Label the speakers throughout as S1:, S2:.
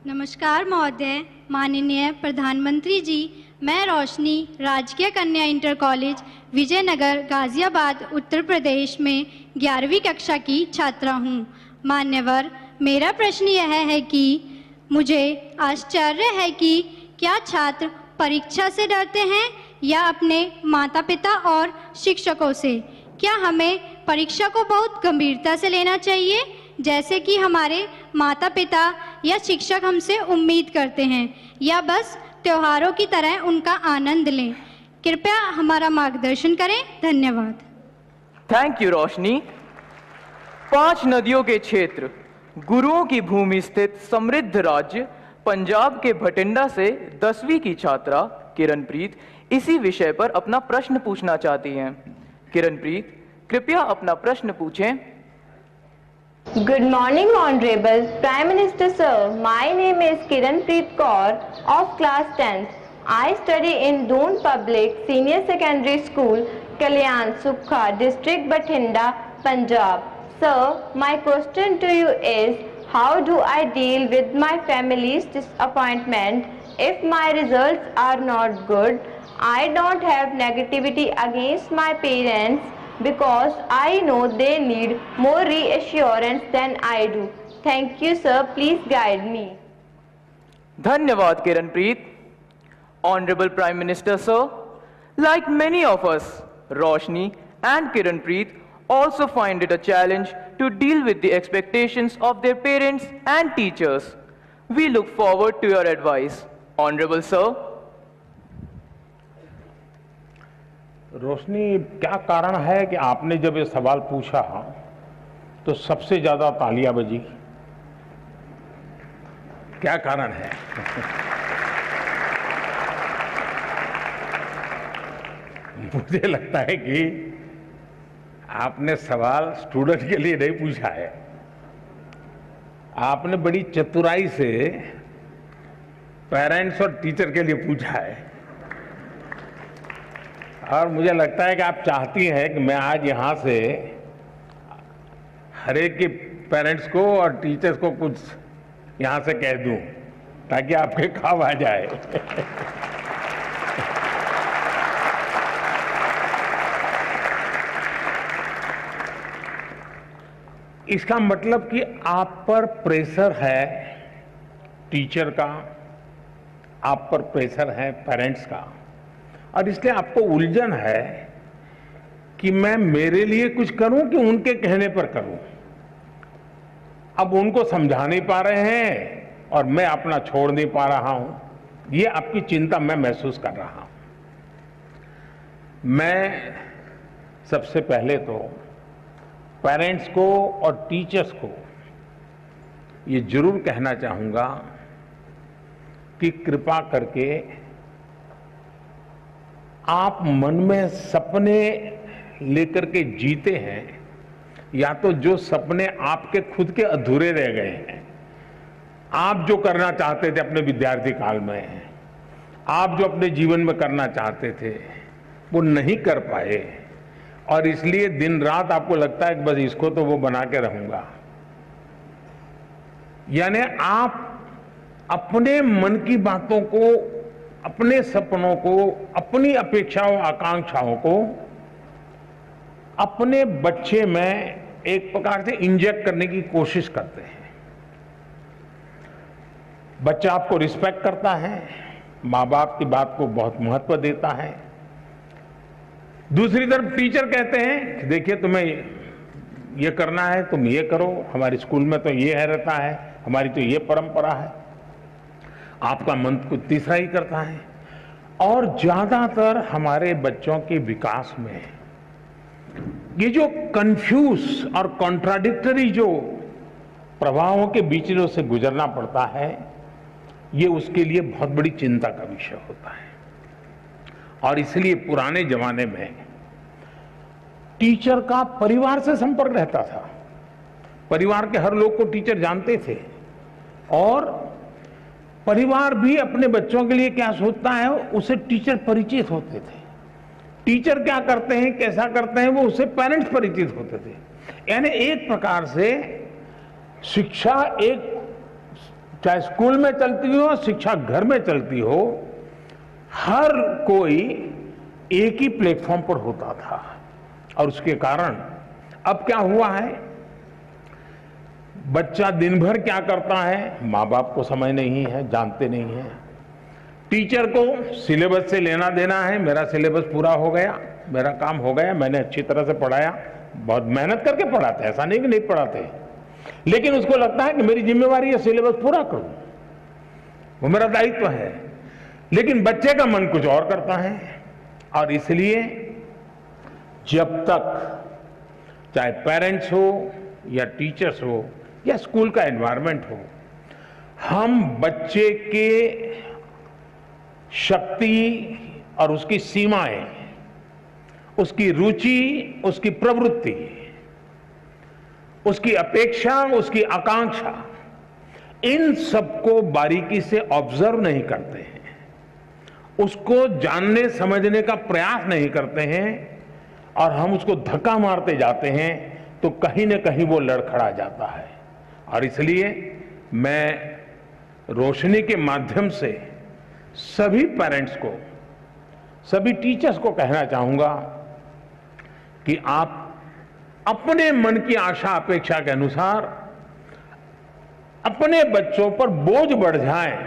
S1: नमस्कार महोदय, माननीय प्रधानमंत्री जी, मैं रोशनी राजकीय कन्या इंटर कॉलेज विजयनगर गाजियाबाद उत्तर प्रदेश में 11वीं कक्षा की छात्रा हूँ। मान्यवर, मेरा प्रश्न यह है कि मुझे आश्चर्य है कि क्या छात्र परीक्षा से डरते हैं या अपने माता पिता और शिक्षकों से? क्या हमें परीक्षा को बहुत गंभीरता से लेना चाहिए जैसे कि हमारे माता पिता या शिक्षक हमसे उम्मीद करते हैं, या बस त्योहारों की तरह उनका आनंद लें? कृपया हमारा मार्गदर्शन करें। धन्यवाद।
S2: थैंक यू रोशनी। 5 नदियों के क्षेत्र, गुरुओं की भूमि स्थित समृद्ध राज्य पंजाब के भटिंडा से 10वीं की छात्रा किरणप्रीत इसी विषय पर अपना प्रश्न पूछना चाहती हैं। किरणप्रीत, कृपया अपना प्रश्न पूछें।
S3: Good morning, Honorable Prime Minister Sir. My name is Kiranpreet Kaur of class 10th. I study in Doon Public Senior Secondary School, Kalyan Sukha, District Bathinda, Punjab. Sir, my question to you is, how do I deal with my family's disappointment if my results are not good? I don't have negativity against my parents, because I know they need more reassurance than I do. Thank you, sir. Please guide me.
S2: धन्यवाद Kiranpreet. Honorable Prime Minister Sir, like many of us, Roshni and Kiranpreet also find it a challenge to deal with the expectations of their parents and teachers. We look forward to your advice. Honorable Sir.
S4: रोशनी, क्या कारण है कि आपने जब ये सवाल पूछा तो सबसे ज्यादा तालियां बजी? क्या कारण है? मुझे लगता है कि आपने सवाल स्टूडेंट के लिए नहीं पूछा है, आपने बड़ी चतुराई से पेरेंट्स और टीचर के लिए पूछा है। और मुझे लगता है कि आप चाहती हैं कि मैं आज यहाँ से हर एक के पेरेंट्स को और टीचर्स को कुछ यहाँ से कह दूं ताकि आपके काम आ जाए। इसका मतलब कि आप पर प्रेशर है टीचर का, आप पर प्रेशर है पेरेंट्स का, और इसलिए आपको उलझन है कि मैं मेरे लिए कुछ करूं कि उनके कहने पर करूं। अब उनको समझा नहीं पा रहे हैं और मैं अपना छोड़ नहीं पा रहा हूं। ये आपकी चिंता मैं महसूस कर रहा हूं। मैं सबसे पहले तो पेरेंट्स को और टीचर्स को ये जरूर कहना चाहूंगा कि कृपा करके आप मन में सपने लेकर के जीते हैं, या तो जो सपने आपके खुद के अधूरे रह गए हैं, आप जो करना चाहते थे अपने विद्यार्थी काल में, आप जो अपने जीवन में करना चाहते थे वो नहीं कर पाए, और इसलिए दिन रात आपको लगता है कि बस इसको तो वो बना के रहूंगा। यानी आप अपने मन की बातों को, अपने सपनों को, अपनी अपेक्षाओं आकांक्षाओं को अपने बच्चे में एक प्रकार से इंजेक्ट करने की कोशिश करते हैं। बच्चा आपको रिस्पेक्ट करता है, माँ बाप की बात को बहुत महत्व देता है। दूसरी तरफ टीचर कहते हैं कि देखिए तुम्हें ये करना है, तुम ये करो, हमारे स्कूल में तो ये है रहता है, हमारी तो ये परंपरा है। आपका मन कुछ तीसरा ही करता है। और ज्यादातर हमारे बच्चों के विकास में ये जो कंफ्यूज और कॉन्ट्राडिक्टरी जो प्रभावों के बीच से गुजरना पड़ता है, ये उसके लिए बहुत बड़ी चिंता का विषय होता है। और इसलिए पुराने जमाने में टीचर का परिवार से संपर्क रहता था, परिवार के हर लोग को टीचर जानते थे, और परिवार भी अपने बच्चों के लिए क्या सोचता है उसे टीचर परिचित होते थे। टीचर क्या करते हैं, कैसा करते हैं, वो उससे पेरेंट्स परिचित होते थे। यानी एक प्रकार से शिक्षा एक चाहे स्कूल में चलती हो, शिक्षा घर में चलती हो, हर कोई एक ही प्लेटफॉर्म पर होता था। और उसके कारण अब क्या हुआ है, बच्चा दिन भर क्या करता है, माँ बाप को समझ नहीं है, जानते नहीं है। टीचर को सिलेबस से लेना देना है, मेरा सिलेबस पूरा हो गया, मेरा काम हो गया, मैंने अच्छी तरह से पढ़ाया, बहुत मेहनत करके पढ़ाते, ऐसा नहीं कि नहीं पढ़ाते, लेकिन उसको लगता है कि मेरी जिम्मेवारी है सिलेबस पूरा करूं, वो मेरा दायित्व है। लेकिन बच्चे का मन कुछ और करता है। और इसलिए जब तक चाहे पेरेंट्स हो या टीचर्स हो या स्कूल का एनवायरनमेंट हो, हम बच्चे के शक्ति और उसकी सीमाएं, उसकी रुचि, उसकी प्रवृत्ति, उसकी अपेक्षा, उसकी आकांक्षा, इन सबको बारीकी से ऑब्जर्व नहीं करते हैं, उसको जानने समझने का प्रयास नहीं करते हैं और हम उसको धक्का मारते जाते हैं, तो कहीं न कहीं वो लड़खड़ा जाता है। और इसलिए मैं रोशनी के माध्यम से सभी पेरेंट्स को, सभी टीचर्स को कहना चाहूंगा कि आप अपने मन की आशा अपेक्षा के अनुसार अपने बच्चों पर बोझ बढ़ जाए,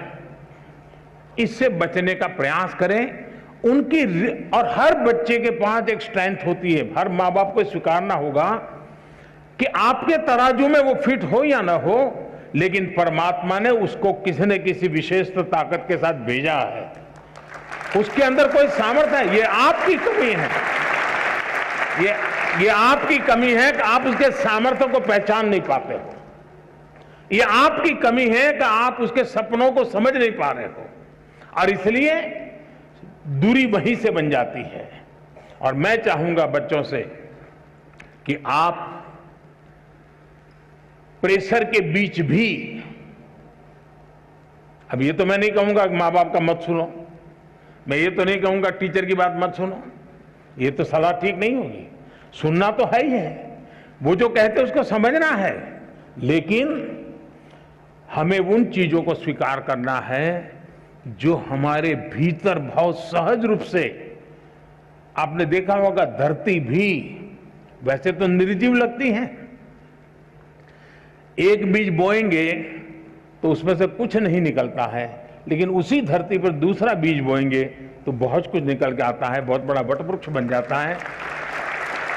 S4: इससे बचने का प्रयास करें। उनकी और हर बच्चे के पास एक स्ट्रेंथ होती है, हर माँ बाप को स्वीकारना होगा कि आपके तराजू में वो फिट हो या ना हो, लेकिन परमात्मा ने उसको किसी न किसी विशेष ताकत के साथ भेजा है, उसके अंदर कोई सामर्थ्य है। ये आपकी कमी है, ये आपकी कमी है कि आप उसके सामर्थ्य को पहचान नहीं पाते हो। ये आपकी कमी है कि आप उसके सपनों को समझ नहीं पा रहे हो, और इसलिए दूरी वहीं से बन जाती है। और मैं चाहूंगा बच्चों से कि आप प्रेशर के बीच भी, अब ये तो मैं नहीं कहूंगा कि माँ बाप का मत सुनो, मैं ये तो नहीं कहूंगा टीचर की बात मत सुनो, ये तो सलाह ठीक नहीं होगी। सुनना तो है ही है, वो जो कहते हैं उसको समझना है, लेकिन हमें उन चीजों को स्वीकार करना है जो हमारे भीतर बहुत सहज रूप से, आपने देखा होगा धरती भी वैसे तो निर्जीव लगती है, एक बीज बोएंगे तो उसमें से कुछ नहीं निकलता है, लेकिन उसी धरती पर दूसरा बीज बोएंगे तो बहुत कुछ निकल के आता है, बहुत बड़ा वटवृक्ष बन जाता है।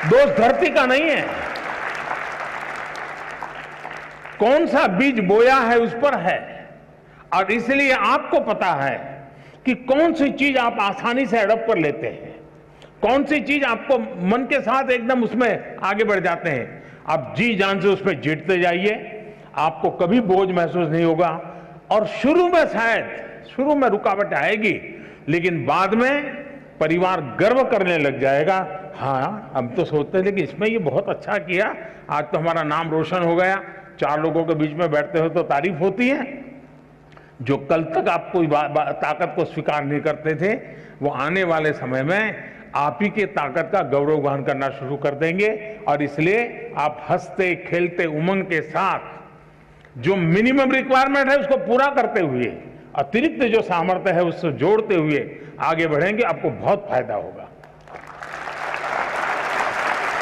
S4: दोष धरती का नहीं है, कौन सा बीज बोया है उस पर है। और इसलिए आपको पता है कि कौन सी चीज आप आसानी से अडॉप्ट कर लेते हैं, कौन सी चीज आपको मन के साथ एकदम उसमें आगे बढ़ जाते हैं। आप जी जान से उसमें जीतते जाइए, आपको कभी बोझ महसूस नहीं होगा। और शुरू में शायद शुरू में रुकावट आएगी, लेकिन बाद में परिवार गर्व करने लग जाएगा, हाँ हम तो सोचते थे कि इसमें ये बहुत अच्छा किया, आज तो हमारा नाम रोशन हो गया। 4 लोगों के बीच में बैठते हो तो तारीफ होती है। जो कल तक आपको ताकत को स्वीकार नहीं करते थे, वो आने वाले समय में आप ही के ताकत का गौरव गान करना शुरू कर देंगे। और इसलिए आप हंसते खेलते उमंग के साथ जो मिनिमम रिक्वायरमेंट है उसको पूरा करते हुए, अतिरिक्त जो सामर्थ्य है उससे जोड़ते हुए आगे बढ़ेंगे, आपको बहुत फायदा होगा।